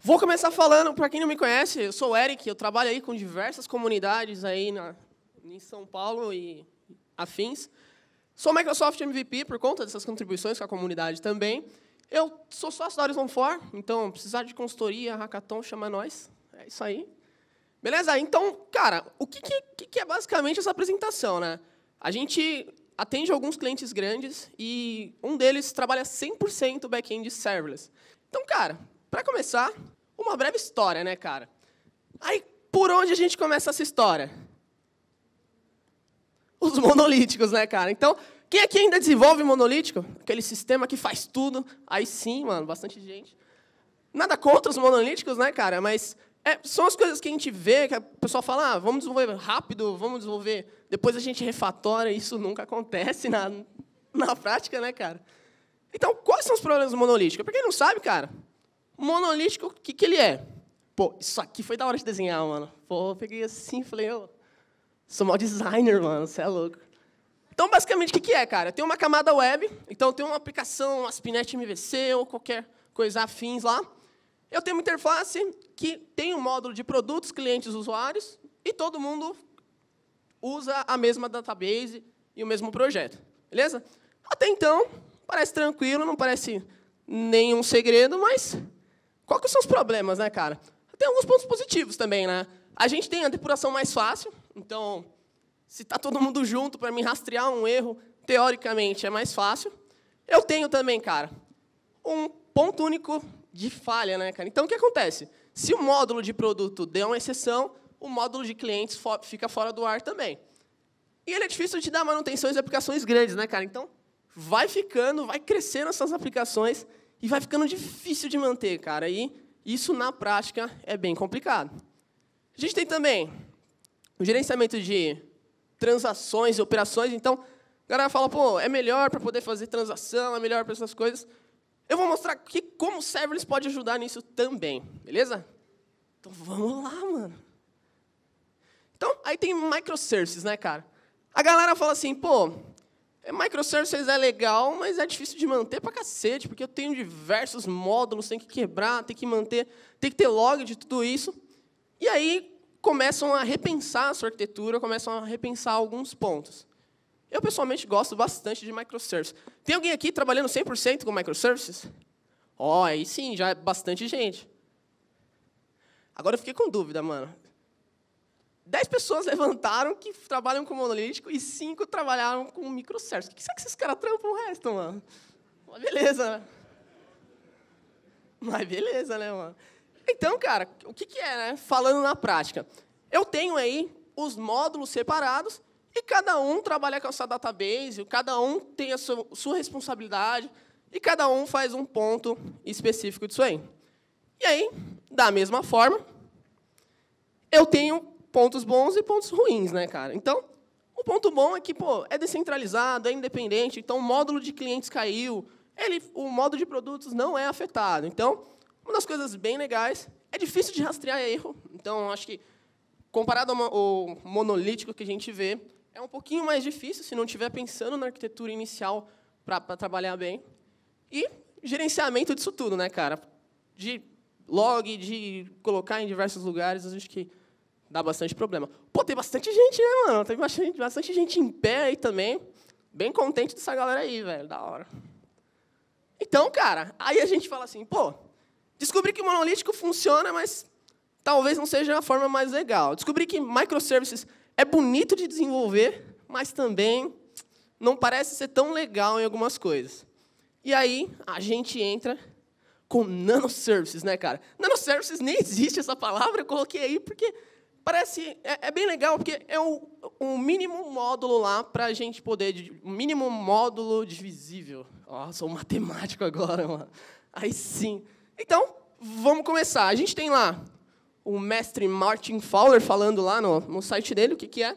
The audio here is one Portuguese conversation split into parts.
Vou começar falando, para quem não me conhece, eu sou o Eric, eu trabalho aí com diversas comunidades aí em São Paulo e afins. Sou Microsoft MVP por conta dessas contribuições com a comunidade também. Eu sou sócio da Horizon 4, então, precisar de consultoria, hackathon, chama nós. É isso aí. Beleza? Então, cara, o que é basicamente essa apresentação, né? A gente atende alguns clientes grandes e um deles trabalha 100% back-end serverless. Então, cara, para começar, uma breve história, né, cara? Aí, por onde a gente começa essa história? Os monolíticos, né, cara? Então, quem aqui ainda desenvolve monolítico? Aquele sistema que faz tudo. Aí sim, mano, bastante gente. Nada contra os monolíticos, né, cara? Mas são as coisas que a gente vê, que o pessoal fala, vamos desenvolver rápido, vamos desenvolver, depois a gente refatora, isso nunca acontece na prática, né, cara? Então, quais são os problemas do monolítico? Pra quem não sabe, cara, monolítico, o que ele é? Pô, isso aqui foi da hora de desenhar, mano. Pô, eu peguei assim e falei, sou mal designer, mano, você é louco. Então, basicamente, o que é, cara? Tem uma camada web, então tem uma aplicação, uma ASP.NET MVC ou qualquer coisa afins lá. Eu tenho uma interface que tem um módulo de produtos, clientes, usuários, e todo mundo usa a mesma database e o mesmo projeto. Beleza? Até então, parece tranquilo, não parece nenhum segredo, mas qual que são os problemas, né, cara? Tem alguns pontos positivos também, né? A gente tem a depuração mais fácil, então, se está todo mundo junto para me rastrear um erro, teoricamente é mais fácil. Eu tenho também, cara, um ponto único de falha, né, cara? Então, o que acontece? Se o módulo de produto der uma exceção, o módulo de clientes fica fora do ar também. E ele é difícil de dar manutenções de aplicações grandes, né, cara? Então, vai crescendo essas aplicações e vai ficando difícil de manter, cara. E isso, na prática, é bem complicado. A gente tem também o gerenciamento de transações e operações. Então, a galera fala, pô, é melhor para poder fazer transação, é melhor para essas coisas. Eu vou mostrar aqui como o serverless pode ajudar nisso também, beleza? Então, vamos lá, mano. Então, aí tem microservices, né, cara? A galera fala assim, pô, microservices é legal, mas é difícil de manter pra cacete, porque eu tenho diversos módulos, tem que quebrar, tem que manter, tem que ter log de tudo isso. E aí, começam a repensar a sua arquitetura, começam a repensar alguns pontos. Eu, pessoalmente, gosto bastante de microservices. Tem alguém aqui trabalhando 100% com microservices? Aí sim, já é bastante gente. Agora eu fiquei com dúvida, mano. 10 pessoas levantaram que trabalham com monolítico e 5 trabalharam com microservices. O que será que esses caras trampam o resto, mano? Mas beleza, né? Mas beleza, né, mano? Então, cara, o que é, né? Falando na prática. Eu tenho aí os módulos separados e cada um trabalha com a sua database, cada um tem a sua responsabilidade e cada um faz um ponto específico disso aí. E aí, da mesma forma, eu tenho pontos bons e pontos ruins, né, cara? Então, o ponto bom é que, pô, é descentralizado, é independente, então o módulo de clientes caiu, o módulo de produtos não é afetado. Então, uma das coisas bem legais, é difícil de rastrear erro, então acho que, comparado ao monolítico que a gente vê, é um pouquinho mais difícil se não estiver pensando na arquitetura inicial para trabalhar bem. E gerenciamento disso tudo, né, cara? De log, de colocar em diversos lugares, acho que dá bastante problema. Pô, tem bastante gente, né, mano? Tem bastante gente em pé aí também. Bem contente dessa galera aí, velho. Da hora. Então, cara, aí a gente fala assim, pô, descobri que o monolítico funciona, mas talvez não seja a forma mais legal. Descobri que microservices é bonito de desenvolver, mas também não parece ser tão legal em algumas coisas. E aí, a gente entra com nanoservices, né, cara? Nanoservices, nem existe essa palavra, eu coloquei aí porque parece... É bem legal, porque é um mínimo módulo lá para a gente poder... Um mínimo módulo divisível. Sou matemático agora, mano. Aí sim. Então, vamos começar. A gente tem lá o mestre Martin Fowler falando lá no site dele o que é.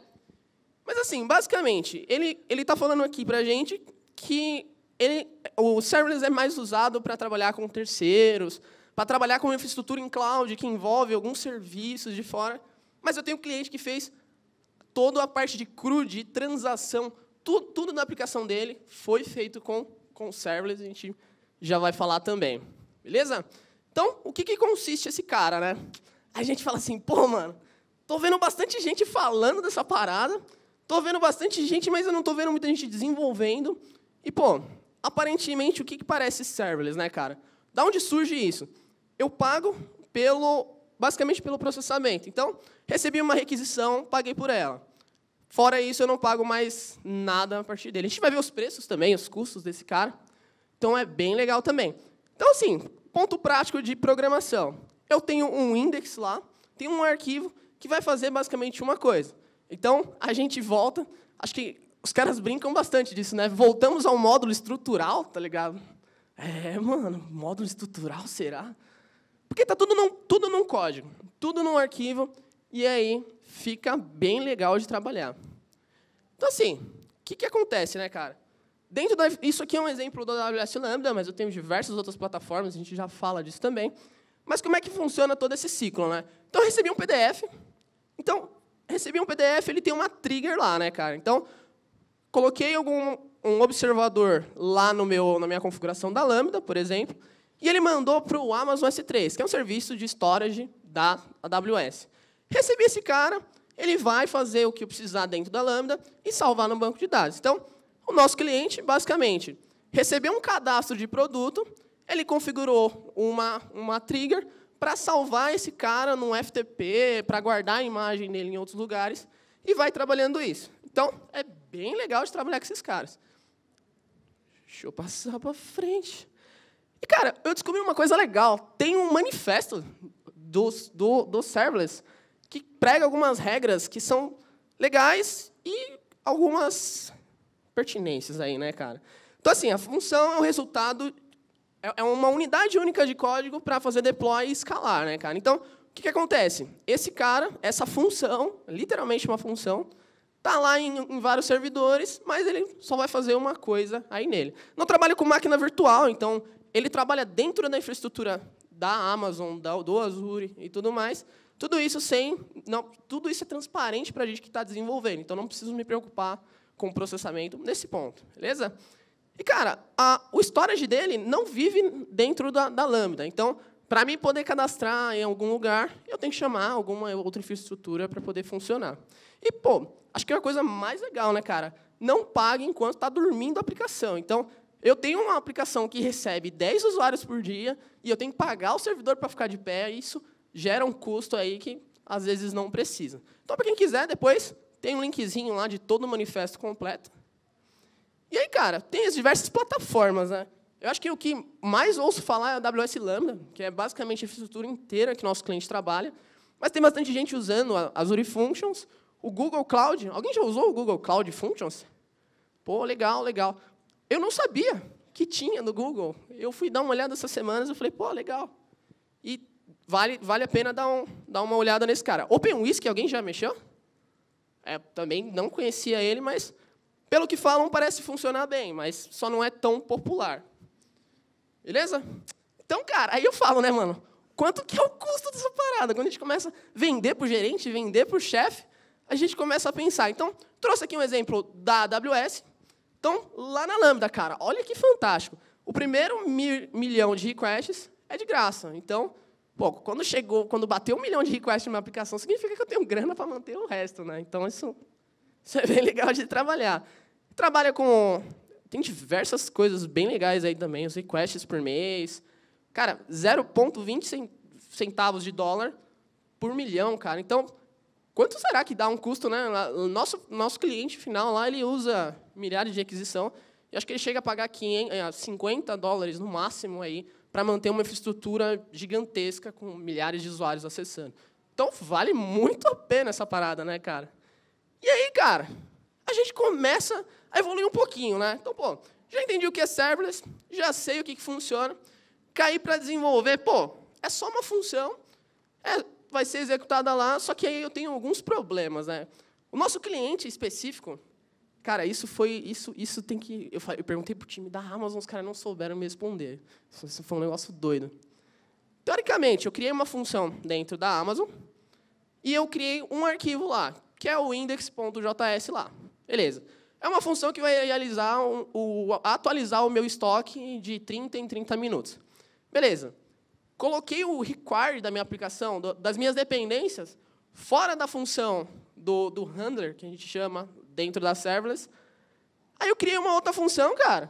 Mas, assim, basicamente, ele está falando aqui para a gente que o serverless é mais usado para trabalhar com terceiros, para trabalhar com infraestrutura em cloud, que envolve alguns serviços de fora. Mas eu tenho um cliente que fez toda a parte de CRUD, de transação, tudo na aplicação dele foi feito com serverless, a gente já vai falar também. Beleza? Então, Então, o que consiste esse cara, né? A gente fala assim, pô, mano, tô vendo bastante gente falando dessa parada, tô vendo bastante gente, mas eu não tô vendo muita gente desenvolvendo. E, pô, aparentemente, o que parece serverless, né, cara? Da onde surge isso? Eu pago basicamente pelo processamento. Então, recebi uma requisição, paguei por ela. Fora isso, eu não pago mais nada a partir dele. A gente vai ver os preços também, os custos desse cara. Então, é bem legal também. Então, assim, ponto prático de programação. Eu tenho um index lá, tenho um arquivo que vai fazer basicamente uma coisa. Então, a gente volta... Acho que os caras brincam bastante disso, né? Voltamos ao módulo estrutural, tá ligado? Mano, módulo estrutural, será? Porque está tudo num código, tudo num arquivo, e aí fica bem legal de trabalhar. Então, assim, o que acontece, né, cara? Isso aqui é um exemplo do AWS Lambda, mas eu tenho diversas outras plataformas, a gente já fala disso também. Mas como é que funciona todo esse ciclo, né? Então, eu recebi um PDF. Então, recebi um PDF, ele tem uma trigger lá, né, cara? Então, coloquei um observador lá na minha configuração da Lambda, por exemplo, e ele mandou para o Amazon S3, que é um serviço de storage da AWS. Recebi esse cara, ele vai fazer o que eu precisar dentro da Lambda e salvar no banco de dados. Então, o nosso cliente, basicamente, recebeu um cadastro de produto, ele configurou uma trigger para salvar esse cara num FTP, para guardar a imagem dele em outros lugares, e vai trabalhando isso. Então, é bem legal de trabalhar com esses caras. Deixa eu passar para frente. E, cara, eu descobri uma coisa legal. Tem um manifesto do serverless que prega algumas regras que são legais e algumas pertinências aí, né, cara? Então, assim, a função é o resultado... É uma unidade única de código para fazer deploy e escalar, né, cara? Então, o que acontece? Esse cara, essa função, literalmente uma função, está lá em vários servidores, mas ele só vai fazer uma coisa aí nele. Não trabalha com máquina virtual, então ele trabalha dentro da infraestrutura da Amazon, do Azure e tudo mais. Tudo isso tudo isso é transparente para a gente que está desenvolvendo. Então, não preciso me preocupar com o processamento nesse ponto, beleza? E, cara, o storage dele não vive dentro da Lambda. Então, para mim poder cadastrar em algum lugar, eu tenho que chamar alguma outra infraestrutura para poder funcionar. E, pô, acho que é a coisa mais legal, né, cara? Não pague enquanto está dormindo a aplicação. Então, eu tenho uma aplicação que recebe 10 usuários por dia e eu tenho que pagar o servidor para ficar de pé, e isso gera um custo aí que, às vezes, não precisa. Então, para quem quiser, depois, tem um linkzinho lá de todo o manifesto completo. E aí, cara, tem as diversas plataformas, né? Eu acho que o que mais ouço falar é a AWS Lambda, que é basicamente a infraestrutura inteira que nosso cliente trabalha. Mas tem bastante gente usando a Azure Functions, o Google Cloud. Alguém já usou o Google Cloud Functions? Pô, legal, legal. Eu não sabia que tinha no Google. Eu fui dar uma olhada essas semanas e falei, pô, legal. E vale a pena dar uma olhada nesse cara. OpenWhisk, alguém já mexeu? Também não conhecia ele, mas, pelo que falam, parece funcionar bem, mas só não é tão popular. Beleza? Então, cara, aí eu falo, né, mano? Quanto que é o custo dessa parada? Quando a gente começa a vender para o gerente, vender para o chefe, a gente começa a pensar. Então, trouxe aqui um exemplo da AWS. Então, lá na Lambda, cara, olha que fantástico. O primeiro milhão de requests é de graça. Então, pô, quando bateu 1 milhão de requests numa aplicação, significa que eu tenho grana para manter o resto, né? Então, isso é bem legal de trabalhar. Trabalha com... Tem diversas coisas bem legais aí também, os requests por mês. Cara, 0,20 centavos de dólar por milhão, cara. Então, quanto será que dá um custo, né? O nosso cliente final lá, ele usa milhares de aquisição, e acho que ele chega a pagar 50 dólares no máximo aí para manter uma infraestrutura gigantesca com milhares de usuários acessando. Então, vale muito a pena essa parada, né, cara? E aí, cara, a gente começa a evoluir um pouquinho, né? Então, pô, já entendi o que é serverless, já sei o que funciona, caí para desenvolver, pô, é só uma função, vai ser executada lá, só que aí eu tenho alguns problemas, né? O nosso cliente específico, cara, isso tem que... Eu perguntei para o time da Amazon, os caras não souberam me responder. Isso foi um negócio doido. Teoricamente, eu criei uma função dentro da Amazon e eu criei um arquivo lá, que é o index.js lá. Beleza. É uma função que vai atualizar o meu estoque de 30 em 30 minutos. Beleza. coloquei o require da minha aplicação, das minhas dependências, fora da função do handler, que a gente chama, dentro da serverless. Aí eu criei uma outra função, cara.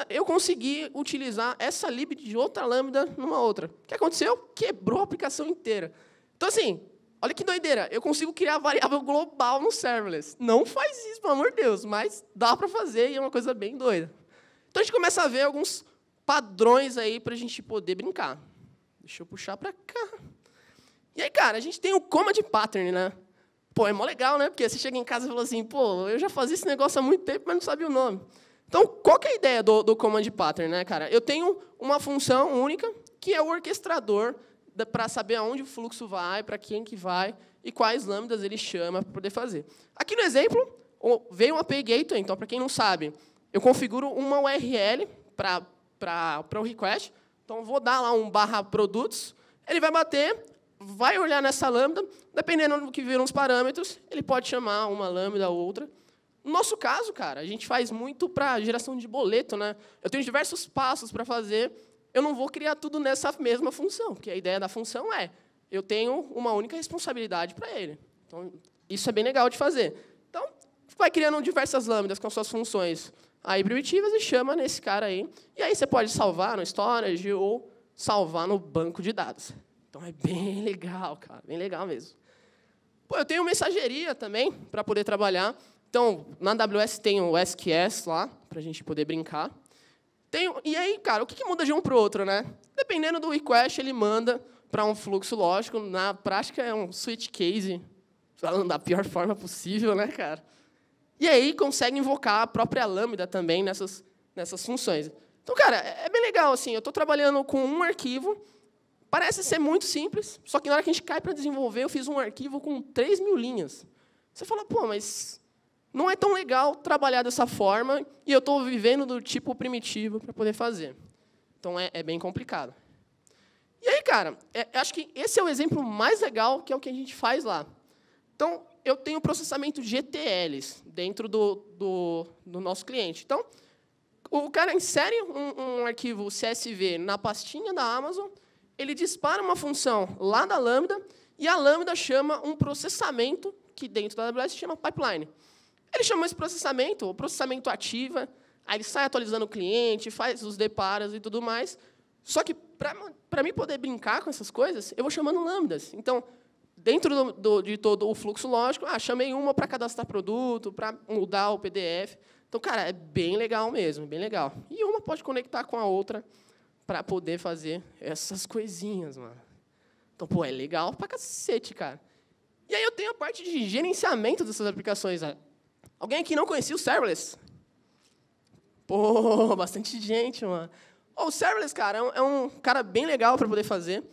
Eu consegui utilizar essa lib de outra lambda numa outra. O que aconteceu? Quebrou a aplicação inteira. Então, assim, olha que doideira. Eu consigo criar variável global no serverless. Não faz isso, pelo amor de Deus, mas dá para fazer e é uma coisa bem doida. Então, a gente começa a ver alguns padrões aí para a gente poder brincar. Deixa eu puxar para cá. E aí, cara, a gente tem o command pattern, né? Pô, é mó legal, né? Porque você chega em casa e fala assim, pô, eu já fazia esse negócio há muito tempo, mas não sabia o nome. Então, qual que é a ideia do command pattern, né, cara? Eu tenho uma função única, que é o orquestrador, para saber aonde o fluxo vai, para quem que vai, e quais lambdas ele chama para poder fazer. Aqui no exemplo, veio um API Gateway. Então, para quem não sabe, eu configuro uma URL para o request. Então, vou dar lá um /produtos, ele vai bater, vai olhar nessa lambda, dependendo do que viram os parâmetros, ele pode chamar uma lambda ou outra. No nosso caso, cara, a gente faz muito para geração de boleto, né? Eu tenho diversos passos para fazer, eu não vou criar tudo nessa mesma função, porque a ideia da função é, eu tenho uma única responsabilidade para ele. Então, isso é bem legal de fazer. Então, vai criando diversas lambdas com suas funções aí primitivas e chama nesse cara aí. E aí você pode salvar no storage ou salvar no banco de dados. Então, é bem legal, cara, bem legal mesmo. Pô, eu tenho mensageria também para poder trabalhar. Então, na AWS tem o SQS lá, para a gente poder brincar. E aí, cara, o que muda de um para o outro, né? Dependendo do request, ele manda para um fluxo lógico. Na prática, é um switch case, falando da pior forma possível, né, cara? E aí, consegue invocar a própria lambda também nessas funções. Então, cara, é bem legal. Assim, eu estou trabalhando com um arquivo, parece ser muito simples, só que na hora que a gente cai para desenvolver, eu fiz um arquivo com 3.000 linhas. Você fala, pô, mas não é tão legal trabalhar dessa forma e eu estou vivendo do tipo primitivo para poder fazer. Então, é bem complicado. E aí, cara, acho que esse é o exemplo mais legal, que é o que a gente faz lá. Então, eu tenho processamento de ETLs dentro do nosso cliente. Então, o cara insere um arquivo CSV na pastinha da Amazon, ele dispara uma função lá da Lambda, e a Lambda chama um processamento, que dentro da AWS se chama pipeline. Ele chama esse processamento, o processamento ativa, aí ele sai atualizando o cliente, faz os deparos e tudo mais. Só que, para mim poder brincar com essas coisas, eu vou chamando lambdas. Então, dentro de todo o fluxo lógico, chamei uma para cadastrar produto, para mudar o PDF. Então, cara, é bem legal mesmo, bem legal. E uma pode conectar com a outra para poder fazer essas coisinhas, mano. Então, pô, é legal pra cacete, cara. E aí eu tenho a parte de gerenciamento dessas aplicações. Alguém aqui não conhecia o serverless? Pô, bastante gente, mano. O serverless, cara, é um cara bem legal para poder fazer.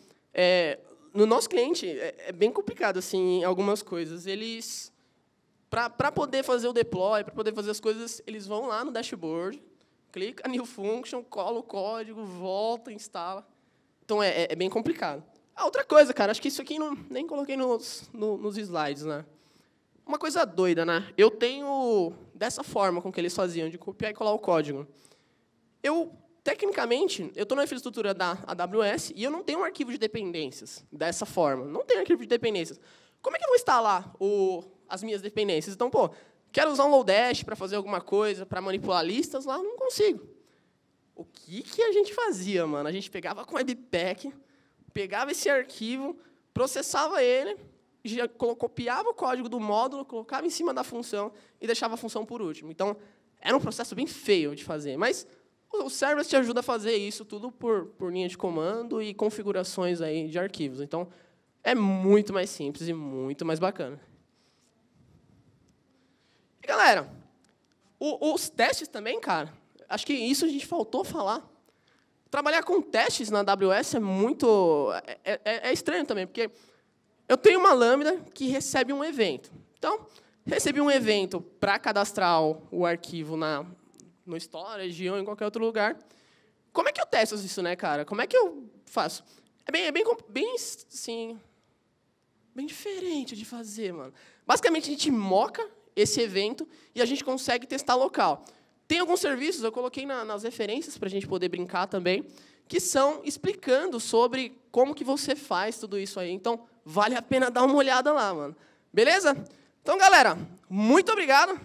No nosso cliente, é bem complicado, assim, algumas coisas. Eles, para poder fazer o deploy, para poder fazer as coisas, eles vão lá no dashboard, clica new function, cola o código, volta, instala. Então, é bem complicado. Outra coisa, cara, acho que isso aqui nem coloquei nos slides, né? Uma coisa doida, né? Eu tenho, dessa forma com que eles faziam, de copiar e colar o código. Tecnicamente, eu estou na infraestrutura da AWS e eu não tenho um arquivo de dependências dessa forma. Não tenho arquivo de dependências. Como é que eu vou instalar as minhas dependências? Então, pô, quero usar um Lodash para fazer alguma coisa, para manipular listas lá, não consigo. O que a gente fazia, mano? A gente pegava com o Webpack, pegava esse arquivo, processava ele, já copiava o código do módulo, colocava em cima da função e deixava a função por último. Então, era um processo bem feio de fazer, mas o serverless te ajuda a fazer isso tudo por linha de comando e configurações aí de arquivos. Então, é muito mais simples e muito mais bacana. E, galera, os testes também, cara, acho que isso a gente faltou falar. Trabalhar com testes na AWS é muito... É estranho também, porque eu tenho uma lambda que recebe um evento. Então, recebi um evento para cadastrar o arquivo no storage ou em qualquer outro lugar. Como é que eu testo isso, né, cara? Como é que eu faço? É bem diferente de fazer, mano. Basicamente, a gente moca esse evento e a gente consegue testar local. Tem alguns serviços, eu coloquei nas referências para a gente poder brincar também, que são explicando sobre como que você faz tudo isso aí. Então, vale a pena dar uma olhada lá, mano. Beleza? Então, galera, muito obrigado.